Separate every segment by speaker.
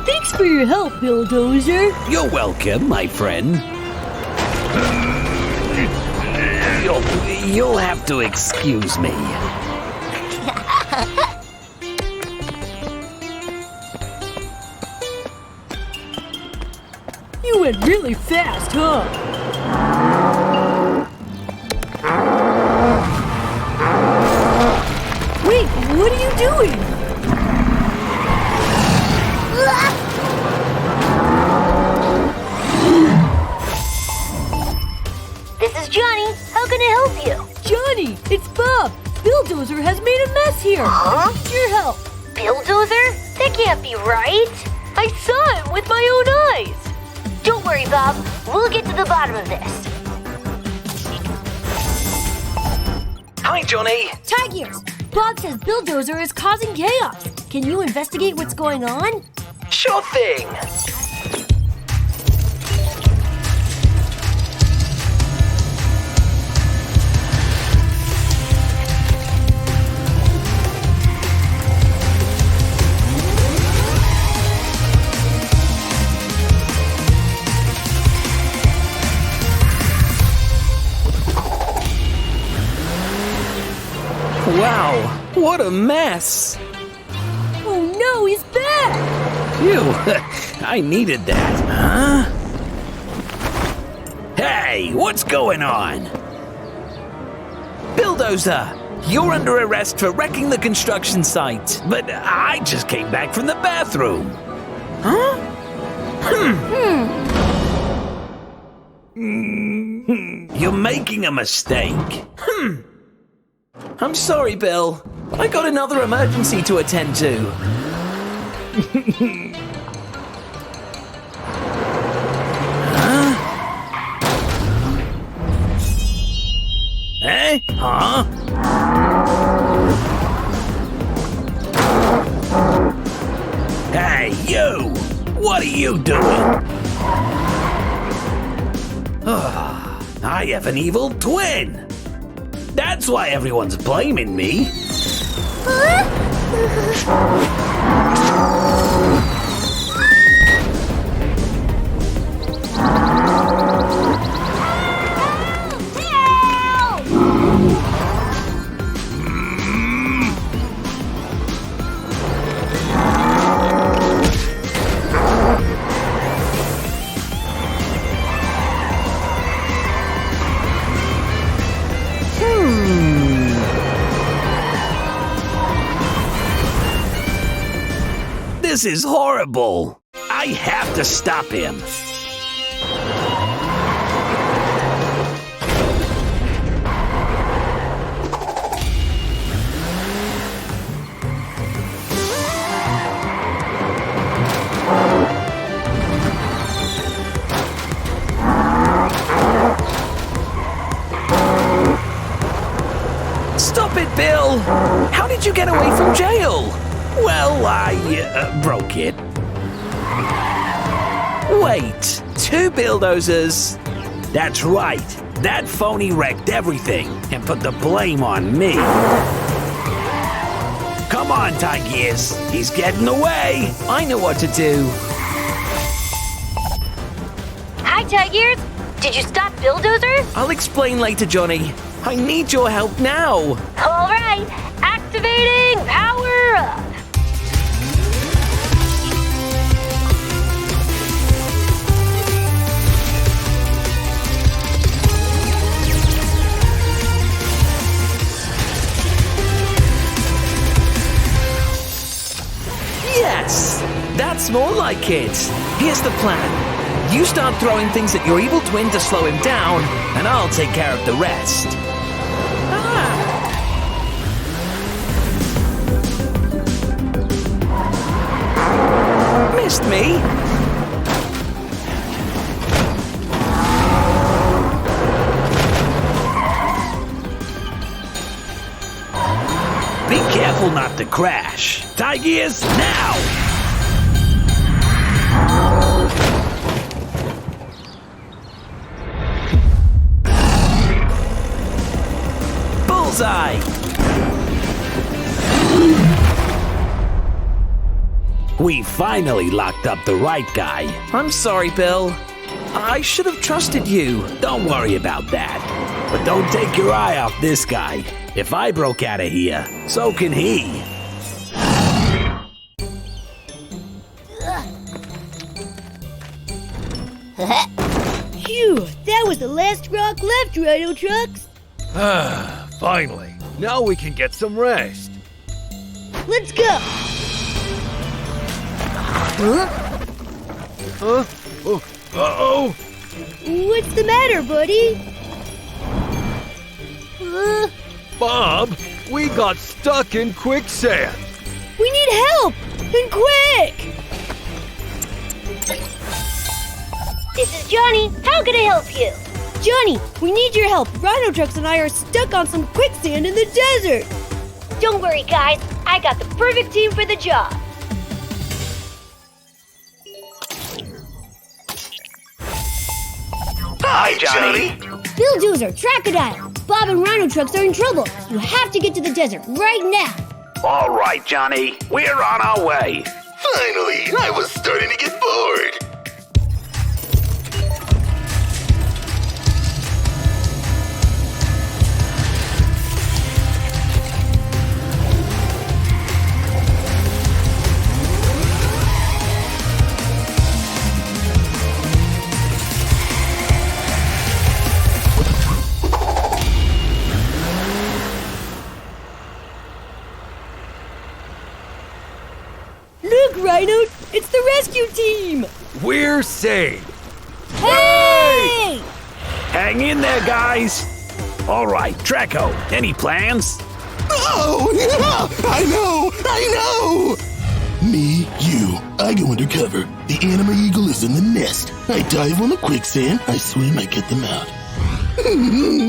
Speaker 1: Thanks for your help, Billdozer.
Speaker 2: You're welcome, my friend. You'll have to excuse me.
Speaker 1: You went really fast, huh? Wait, what are you doing?
Speaker 3: This is Jonny. How can I help you?
Speaker 1: Jonny, it's Bob. Billdozer has made a mess here.
Speaker 3: Huh?
Speaker 1: Your help.
Speaker 3: Billdozer? That can't be right. I saw it with my own eyes. Don't worry, Bob. We'll get to the bottom of this.
Speaker 2: Hi, Jonny.
Speaker 1: Tigears, Bob says Billdozer is causing chaos. Can you investigate what's going on?
Speaker 2: Sure thing. Wow, what a mess!
Speaker 1: Oh no, he's back!
Speaker 2: Phew, I needed that, huh? Hey, what's going on? Billdozer, you're under arrest for wrecking the construction site, but I just came back from the bathroom. Huh? You're making a mistake. I'm sorry, Bill. I got another emergency to attend to. Huh? Eh? Huh? Hey, you! What are you doing? I have an evil twin. That's why everyone's blaming me. This is horrible. I have to stop him. Stop it, Bill! How did you get away from jail? Well, I broke it. Wait, 2 Billdozers? That's right. That phony wrecked everything and put the blame on me. Come on, Tigears. He's getting away. I know what to do.
Speaker 3: Hi, Tigears. Did you stop Billdozer?
Speaker 2: I'll explain later, Jonny. I need your help now.
Speaker 3: All right. Activating power up.
Speaker 2: Yes, that's more like it. Here's the plan. You start throwing things at your evil twin to slow him down, and I'll take care of the rest. Missed me? Be careful not to crash. Tigears, now! Bullseye!
Speaker 4: We finally locked up the right guy.
Speaker 2: I'm sorry, Bill. I should have trusted you.
Speaker 4: Don't worry about that. But don't take your eye off this guy. If I broke out of here, so can he.
Speaker 1: Phew, that was the last rock left, Rhino Trucks.
Speaker 5: Finally. Now we can get some rest.
Speaker 1: Let's go. Huh?
Speaker 5: Uh-oh!
Speaker 1: What's the matter, buddy?
Speaker 5: Bob, we got stuck in quicksand.
Speaker 1: We need help! And quick!
Speaker 3: This is Jonny. How can I help you?
Speaker 1: Jonny, we need your help. Rhino Trucks and I are stuck on some quicksand in the desert.
Speaker 3: Don't worry, guys. I got the perfect team for the job.
Speaker 6: Hi, Jonny.
Speaker 1: Billdozer, Tracko, Bob and Rhino Trucks are in trouble. You have to get to the desert right now.
Speaker 6: All right, Jonny. We're on our way.
Speaker 7: Finally, I was starting to get bored.
Speaker 1: Look, Rhino, it's the rescue team.
Speaker 5: We're saved.
Speaker 1: Hey!
Speaker 4: Hang in there, guys. All right, Tracko, any plans?
Speaker 7: Oh, yeah, I know. Me, you, I go undercover. The Meagle is in the nest. I dive on the quicksand, I swim, I get them out.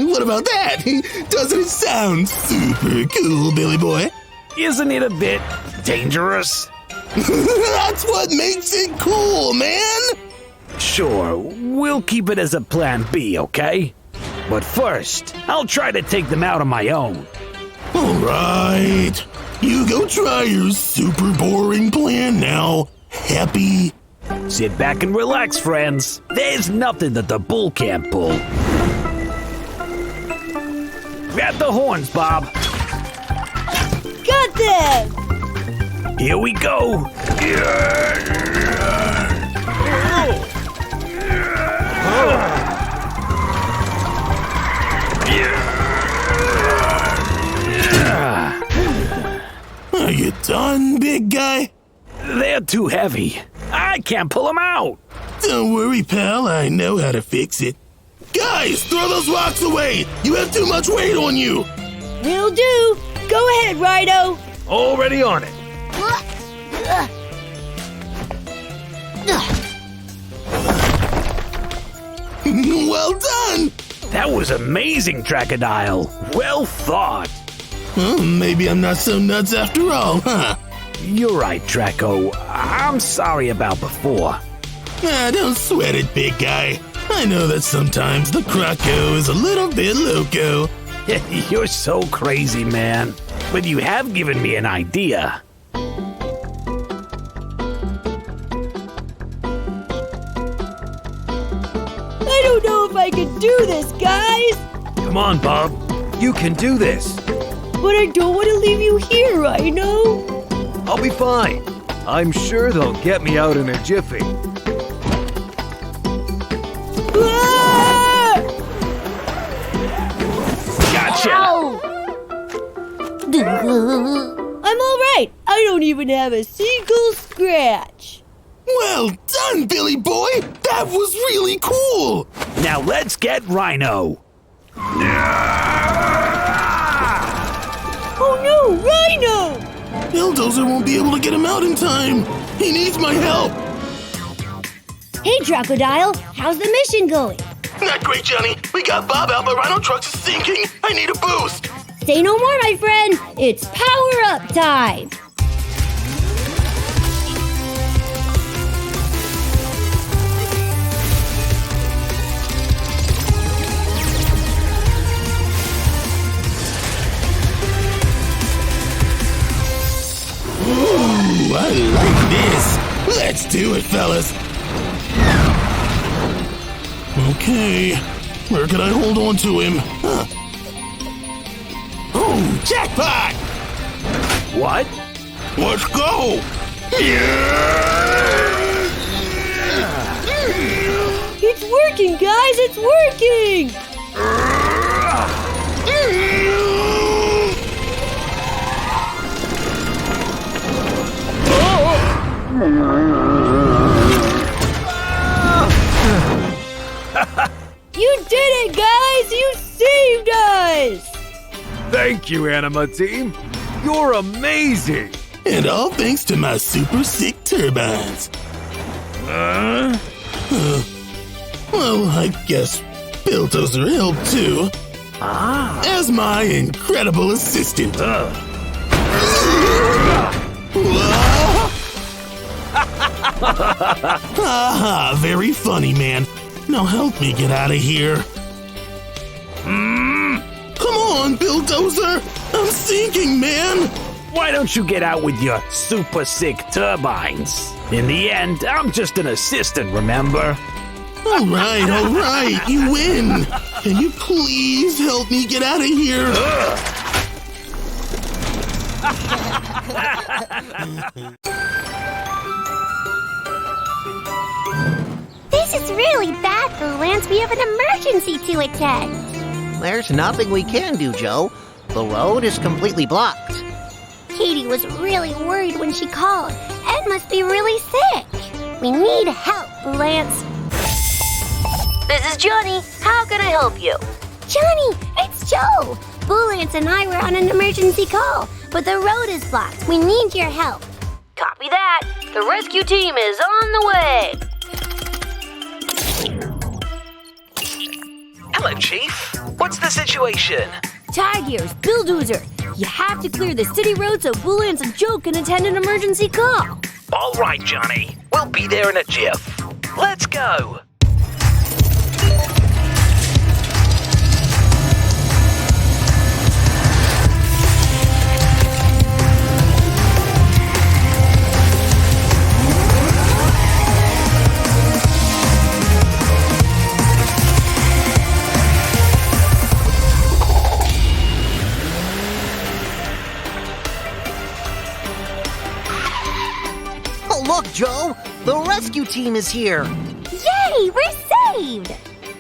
Speaker 7: What about that? Doesn't it sound super cool, Billy boy?
Speaker 4: Isn't it a bit dangerous?
Speaker 7: That's what makes it cool, man!
Speaker 4: Sure, we'll keep it as a plan B, okay? But first, I'll try to take them out on my own.
Speaker 7: All right. You go try your super boring plan now. Happy?
Speaker 4: Sit back and relax, friends. There's nothing that the bull can't pull. Grab the horns, Bob.
Speaker 1: Got them!
Speaker 4: Here we go.
Speaker 7: Are you done, big guy?
Speaker 4: They're too heavy. I can't pull them out.
Speaker 7: Don't worry, pal. I know how to fix it. Guys, throw those rocks away. You have too much weight on you.
Speaker 1: Will do. Go ahead, Rhino.
Speaker 5: Already on it.
Speaker 7: Well done.
Speaker 4: That was amazing, Tracko. Well thought.
Speaker 7: Maybe I'm not so nuts after all, huh?
Speaker 4: You're right, Tracko. I'm sorry about before.
Speaker 7: Don't sweat it, big guy. I know that sometimes the Tracko is a little bit loco.
Speaker 4: You're so crazy, man. But you have given me an idea.
Speaker 1: I don't know if I can do this, guys.
Speaker 5: Come on, Bob. You can do this.
Speaker 1: But I don't want to leave you here, Rhino.
Speaker 5: I'll be fine. I'm sure they'll get me out in a jiffy.
Speaker 1: Ah!
Speaker 4: Gotcha!
Speaker 3: Ow!
Speaker 1: I'm all right. I don't even have a single scratch.
Speaker 7: Well done, Billy boy. That was really cool.
Speaker 4: Now let's get Rhino.
Speaker 1: Oh no, Rhino!
Speaker 7: Billdozer won't be able to get him out in time. He needs my help.
Speaker 1: Hey, Tracko, how's the mission going?
Speaker 7: Not great, Jonny. We got Bob out, but Rhino Trucks is sinking. I need a boost.
Speaker 1: Say no more, my friend. It's power up time.
Speaker 7: Ooh, I like this. Let's do it, fellas. Okay, where can I hold on to him? Huh. Oh, jackpot!
Speaker 4: What?
Speaker 7: Let's go! Yeah!
Speaker 1: It's working, guys! It's working! You did it, guys! You saved us!
Speaker 5: Thank you, Anima team. You're amazing.
Speaker 7: And all thanks to my super sick turbines. Well, I guess Billdozer helped too. As my incredible assistant. Haha, very funny, man. Now help me get out of here. Come on, Billdozer! I'm sinking, man!
Speaker 4: Why don't you get out with your super sick turbines? In the end, I'm just an assistant, remember?
Speaker 7: All right, you win. Can you please help me get out of here?
Speaker 3: This is really bad, Lance. We have an emergency to attend.
Speaker 8: There's nothing we can do, Joe. The road is completely blocked.
Speaker 3: Katie was really worried when she called. Ed must be really sick. We need help, Lance. This is Jonny. How can I help you? Jonny, it's Joe. Lance and I were on an emergency call, but the road is blocked. We need your help. Copy that. The rescue team is on the way.
Speaker 2: Hello, Chief. What's the situation?
Speaker 1: Tigears, Billdozer, you have to clear the city road so Lance and Joe can attend an emergency call.
Speaker 2: All right, Johnny. We'll be there in a jiff. Let's go.
Speaker 8: Look, Joe! The rescue team is here!
Speaker 3: Yay, we're saved!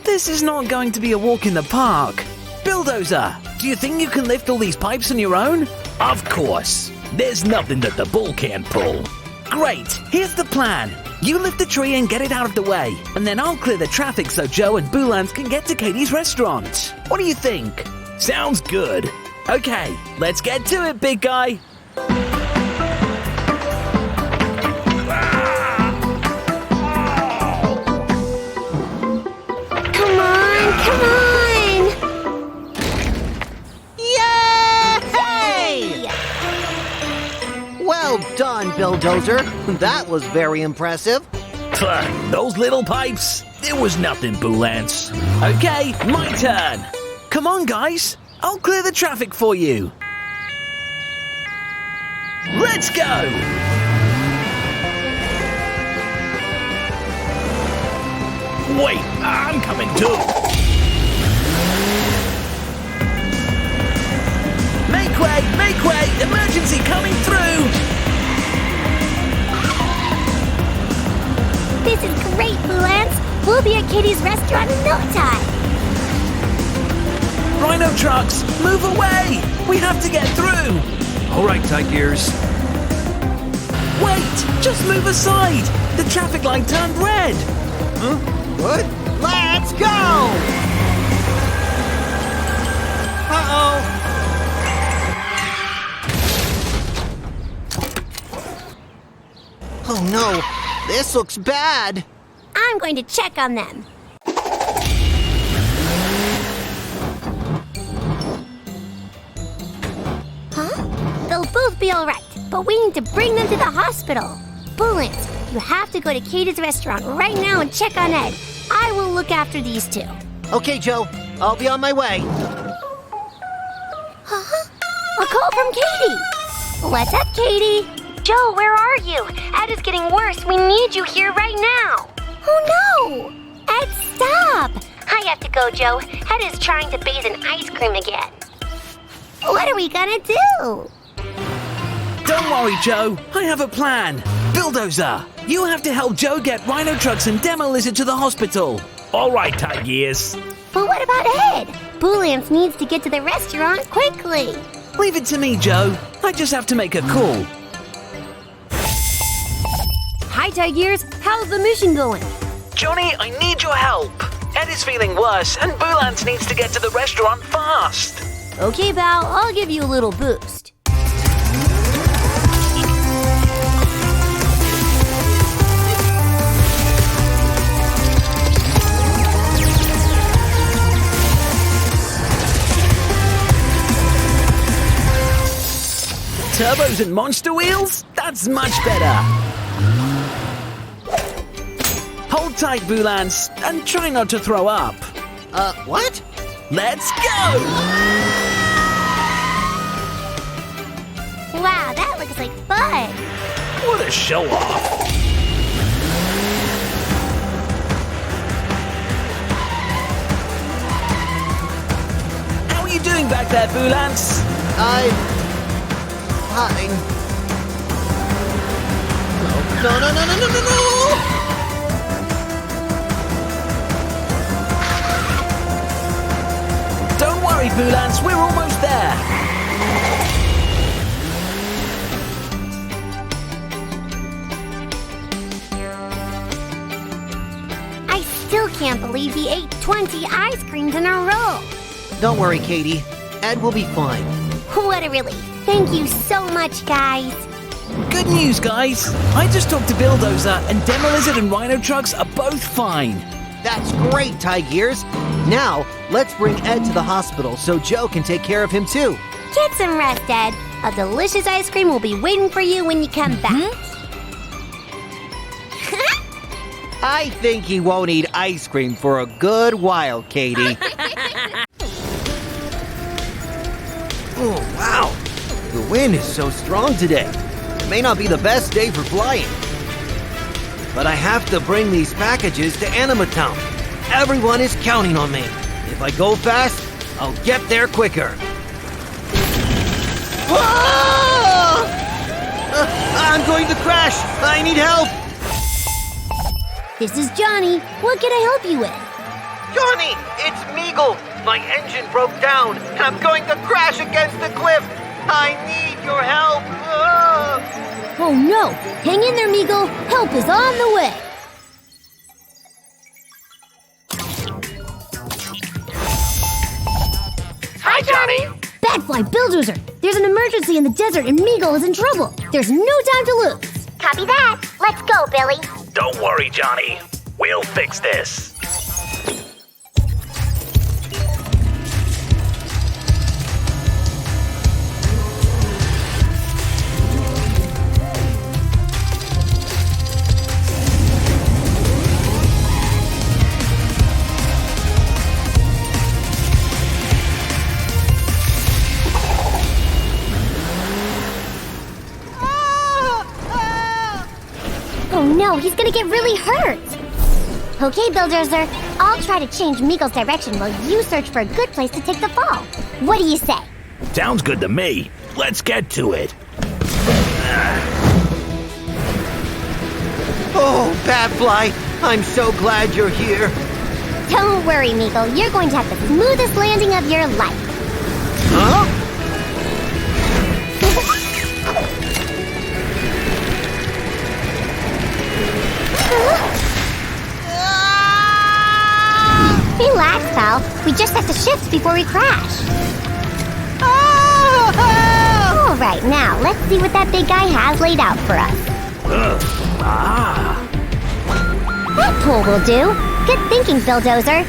Speaker 2: This is not going to be a walk in the park. Billdozer, do you think you can lift all these pipes on your own?
Speaker 4: Of course. There's nothing that the bull can't pull.
Speaker 2: Great. Here's the plan. You lift the tree and get it out of the way, and then I'll clear the traffic so Joe and Boulance can get to Katie's restaurant. What do you think?
Speaker 4: Sounds good.
Speaker 2: Okay, let's get to it, big guy.
Speaker 3: Come on!
Speaker 8: Yay! Well done, Billdozer. That was very impressive.
Speaker 4: Those little pipes? There was nothing, Boulance.
Speaker 2: Okay, my turn. Come on, guys. I'll clear the traffic for you. Let's go!
Speaker 4: Wait, I'm coming too.
Speaker 2: Make way! Emergency coming through!
Speaker 3: This is great, Lance. We'll be at Katie's restaurant in no time.
Speaker 2: Rhino trucks, move away! We have to get through!
Speaker 5: All right, Tigears.
Speaker 2: Wait! Just move aside! The traffic light turned red!
Speaker 8: Huh? What? Let's go! Uh-oh! Oh no, this looks bad.
Speaker 3: I'm going to check on them. Huh? They'll both be all right, but we need to bring them to the hospital. Lance, you have to go to Katie's restaurant right now and check on Ed. I will look after these two.
Speaker 8: Okay, Joe, I'll be on my way.
Speaker 3: Huh? A call from Katie. What's up, Katie? Joe, where are you? Ed is getting worse. We need you here right now. Oh no! Ed, stop! I have to go, Joe. Ed is trying to bathe in ice cream again. What are we gonna do?
Speaker 2: Don't worry, Joe. I have a plan. Billdozer, you have to help Joe get Rhino Trucks and Demo Lizard to the hospital.
Speaker 4: All right, Tigears.
Speaker 3: But what about Ed? Bullance needs to get to the restaurant quickly.
Speaker 2: Leave it to me, Joe. I just have to make a call.
Speaker 1: Hi, Tigears. How's the mission going?
Speaker 2: Jonny, I need your help. Ed is feeling worse, and Bullance needs to get to the restaurant fast.
Speaker 1: Okay, Val, I'll give you a little boost.
Speaker 2: Turbos and monster wheels? That's much better. Hold tight, Bullance, and try not to throw up.
Speaker 8: What?
Speaker 2: Let's go!
Speaker 3: Wow, that looks like fun.
Speaker 4: What a show-off.
Speaker 2: How are you doing back there, Bullance?
Speaker 8: Fine. No.
Speaker 2: Don't worry, Bullance, we're almost there.
Speaker 3: I still can't believe he ate 20 ice creams in a row.
Speaker 8: Don't worry, Katie. Ed will be fine.
Speaker 3: What a relief. Thank you so much, guys.
Speaker 2: Good news, guys. I just talked to Billdozer, and Demo Lizard and Rhino Trucks are both fine.
Speaker 8: That's great, Tigears. Now, let's bring Ed to the hospital so Joe can take care of him too.
Speaker 3: Get some rest, Ed. A delicious ice cream will be waiting for you when you come back.
Speaker 8: I think he won't eat ice cream for a good while, Katie. Oh, wow. The wind is so strong today. It may not be the best day for flying. But I have to bring these packages to AnimaTown. Everyone is counting on me. If I go fast, I'll get there quicker. Ah! I'm going to crash. I need help.
Speaker 1: This is Jonny. What can I help you with?
Speaker 8: Jonny, it's Meagle. My engine broke down, and I'm going to crash against the cliff. I need your help. Ah!
Speaker 1: Oh no! Hang in there, Meagle. Help is on the way.
Speaker 6: Hi, Jonny.
Speaker 1: Badfly Billdozer! There's an emergency in the desert and Meagle is in trouble. There's no time to lose.
Speaker 3: Copy that. Let's go, Billy.
Speaker 6: Don't worry, Jonny. We'll fix this.
Speaker 3: Oh no, he's gonna get really hurt. Okay, Billdozer, I'll try to change Meagle's direction while you search for a good place to take the fall. What do you say?
Speaker 4: Sounds good to me. Let's get to it.
Speaker 8: Oh, Badfly, I'm so glad you're here.
Speaker 3: Don't worry, Meagle. You're going to have the smoothest landing of your life.
Speaker 8: Huh?
Speaker 3: Relax, pal. We just have to shift before we crash. All right, now let's see what that big guy has laid out for us. That pole will do. Good thinking, Billdozer.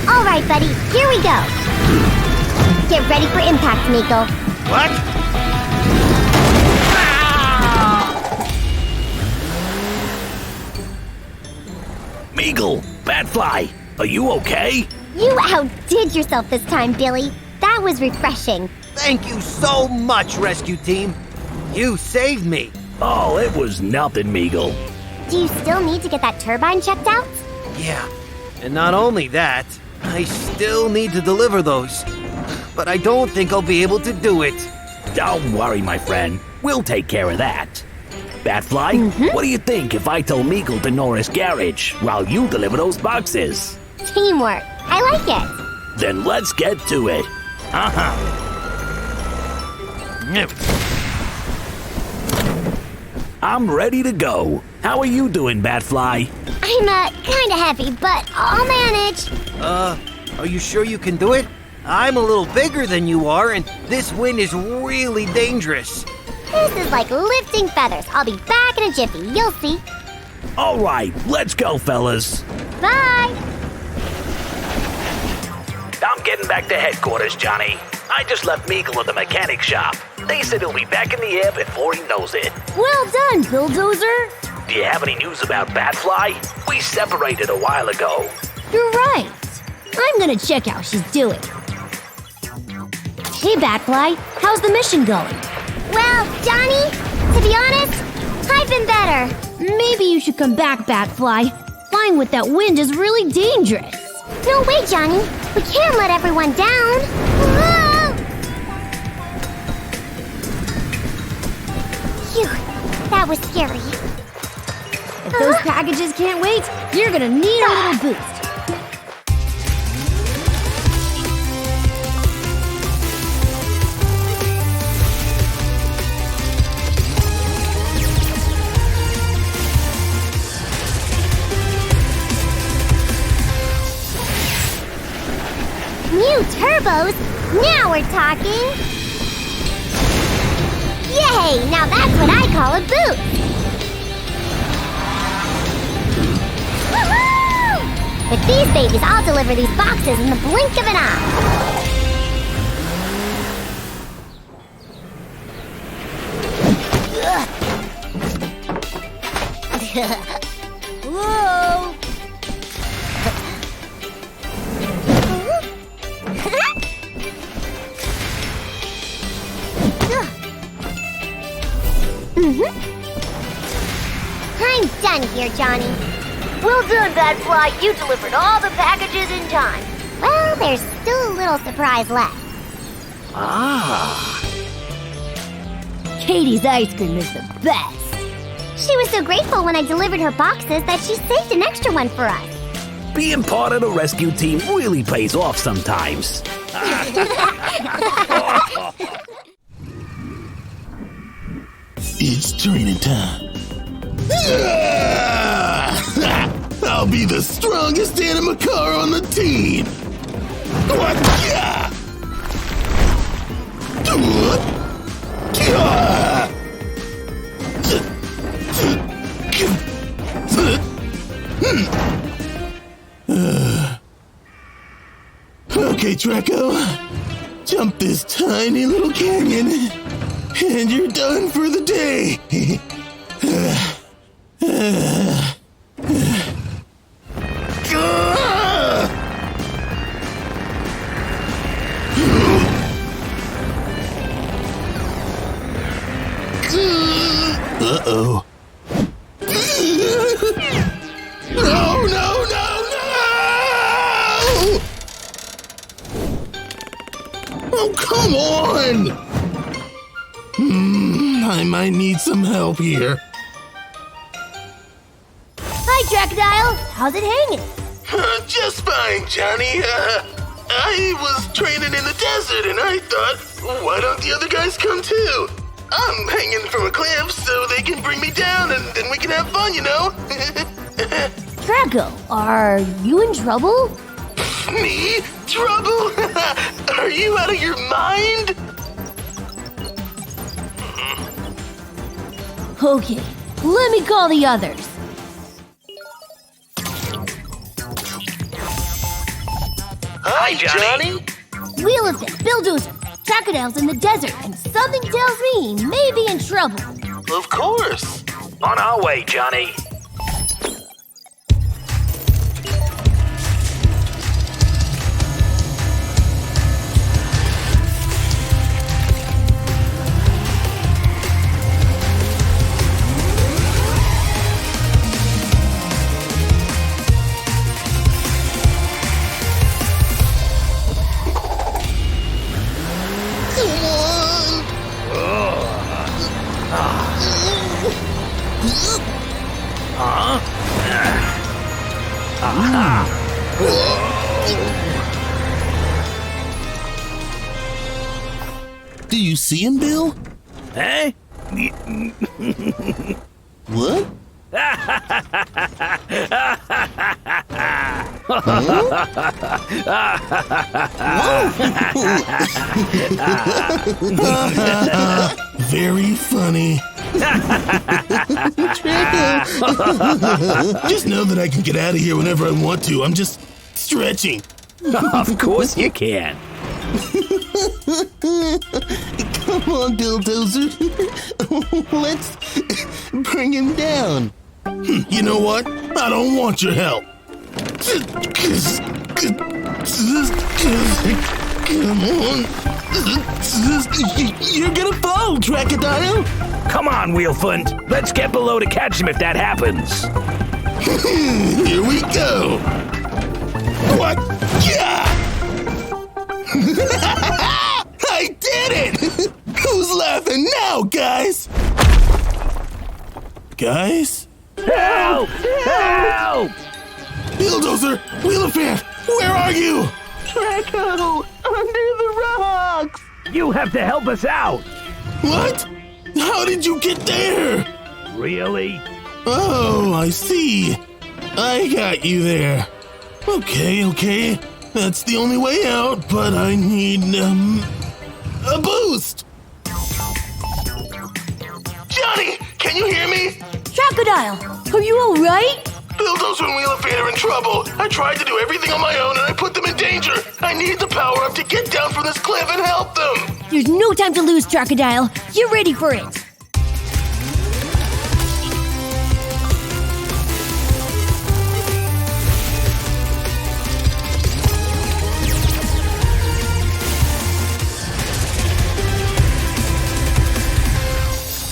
Speaker 3: All right, buddy, here we go. Get ready for impact, Meagle.
Speaker 8: What?
Speaker 4: Meagle, Badfly, are you okay?
Speaker 3: You outdid yourself this time, Billy. That was refreshing.
Speaker 8: Thank you so much, rescue team. You saved me.
Speaker 4: Oh, it was nothing, Meagle.
Speaker 3: Do you still need to get that turbine checked out?
Speaker 8: Yeah. And not only that, I still need to deliver those. But I don't think I'll be able to do it.
Speaker 4: Don't worry, my friend. We'll take care of that. Batfly, what do you think if I told Meagle to Norris Garage while you deliver those boxes?
Speaker 3: Teamwork. I like it.
Speaker 4: Then let's get to it. I'm ready to go. How are you doing, Batfly?
Speaker 3: I'm kinda heavy, but I'll manage.
Speaker 8: Are you sure you can do it? I'm a little bigger than you are, and this wind is really dangerous.
Speaker 3: This is like lifting feathers. I'll be back in a jiffy. You'll see.
Speaker 4: All right, let's go, fellas.
Speaker 3: Bye.
Speaker 6: I'm getting back to headquarters, Johnny. I just left Meagle at the mechanic shop. They said he'll be back in the air before he knows it.
Speaker 1: Well done, Billdozer.
Speaker 6: Do you have any news about Batfly? We separated a while ago.
Speaker 1: You're right. I'm gonna check how she's doing. Hey, Batfly, how's the mission going?
Speaker 3: Well, Johnny, to be honest, I've been better.
Speaker 1: Maybe you should come back, Batfly. Flying with that wind is really dangerous.
Speaker 3: No way, Johnny. We can't let everyone down. Whoa! Phew, that was scary.
Speaker 1: If those packages can't wait, you're gonna need a little boost.
Speaker 3: New turbos? Now we're talking! Yay! Now that's what I call a boost! Woohoo! With these babies, I'll deliver these boxes in the blink of an eye.
Speaker 1: Whoa!
Speaker 3: I'm done here, Johnny.
Speaker 1: Well done, Batfly. You delivered all the packages in time.
Speaker 3: Well, there's still a little surprise left.
Speaker 1: Katie's ice cream is the best.
Speaker 3: She was so grateful when I delivered her boxes that she saved an extra one for us.
Speaker 4: Being part of the rescue team really pays off sometimes.
Speaker 7: It's training time. I'll be the strongest AnimaCar on the team. Okay, Tracko. Jump this tiny little canyon, and you're done for the day. Uh-oh. No, no, no, no! Oh, come on! I might need some help here.
Speaker 1: Hi, Crocodile. How's it hanging?
Speaker 7: Just fine, Johnny. I was training in the desert and I thought, why don't the other guys come too? I'm hanging from a cliff so they can bring me down and then we can have fun, you know?
Speaker 1: Tracko, are you in trouble?
Speaker 7: Me? Trouble? Are you out of your mind?
Speaker 1: Okay, let me call the others.
Speaker 6: Hi, Johnny.
Speaker 1: Wheelism, Billdozer, Crocodile's in the desert, and something tells me he may be in trouble.
Speaker 7: Of course.
Speaker 6: On our way, Johnny.
Speaker 7: Do you see him, Bill?
Speaker 6: Eh?
Speaker 7: What? Very funny. Tracko. Just know that I can get out of here whenever I want to. I'm just stretching.
Speaker 6: Of course you can.
Speaker 7: Come on, Billdozer. Let's bring him down. You know what? I don't want your help. Come on. You're gonna fall, Crocodile.
Speaker 6: Come on, Wheelfund. Let's get below to catch him if that happens.
Speaker 7: Here we go. What? Yeah! I did it! Who's laughing now, guys? Guys?
Speaker 6: Help! Help!
Speaker 7: Billdozer! Wheelfand! Where are you?
Speaker 2: Tracko! Under the rocks!
Speaker 6: You have to help us out.
Speaker 7: What? How did you get there?
Speaker 6: Really?
Speaker 7: Oh, I see. I got you there. Okay. That's the only way out, but I need, a boost! Jonny, can you hear me?
Speaker 1: Crocodile, are you alright?
Speaker 7: Billdozer and Wheelfand are in trouble. I tried to do everything on my own and I put them in danger. I need the power up to get down from this cliff and help them.
Speaker 1: There's no time to lose, Crocodile. You're ready for it.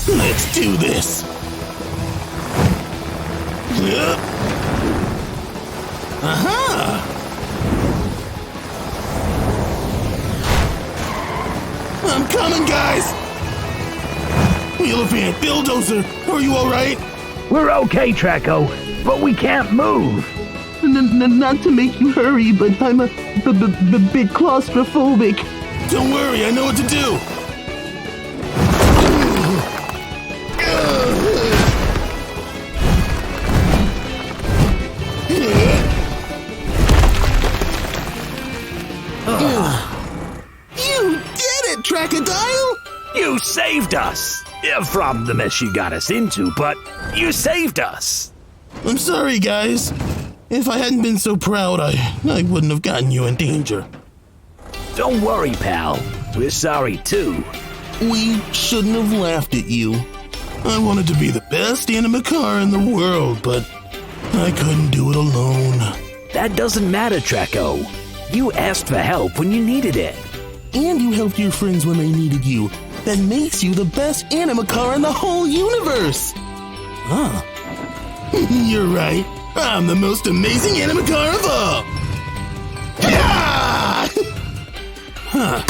Speaker 7: Let's do this. Aha! I'm coming, guys! Wheelfand, Billdozer, are you alright?
Speaker 6: We're okay, Tracko, but we can't move.
Speaker 2: Not to make you hurry, but I'm a bit claustrophobic.
Speaker 7: Don't worry, I know what to do. You did it, Crocodile!
Speaker 6: You saved us. From the mess you got us into, but you saved us.
Speaker 7: I'm sorry, guys. If I hadn't been so proud, I wouldn't have gotten you in danger.
Speaker 6: Don't worry, pal. We're sorry, too.
Speaker 7: We shouldn't have laughed at you. I wanted to be the best AnimaCar in the world, but I couldn't do it alone.
Speaker 6: That doesn't matter, Tracko. You asked for help when you needed it.
Speaker 7: And you helped your friends when they needed you. That makes you the best AnimaCar in the whole universe. Huh. You're right. I'm the most amazing AnimaCar of all. Yeah! Huh.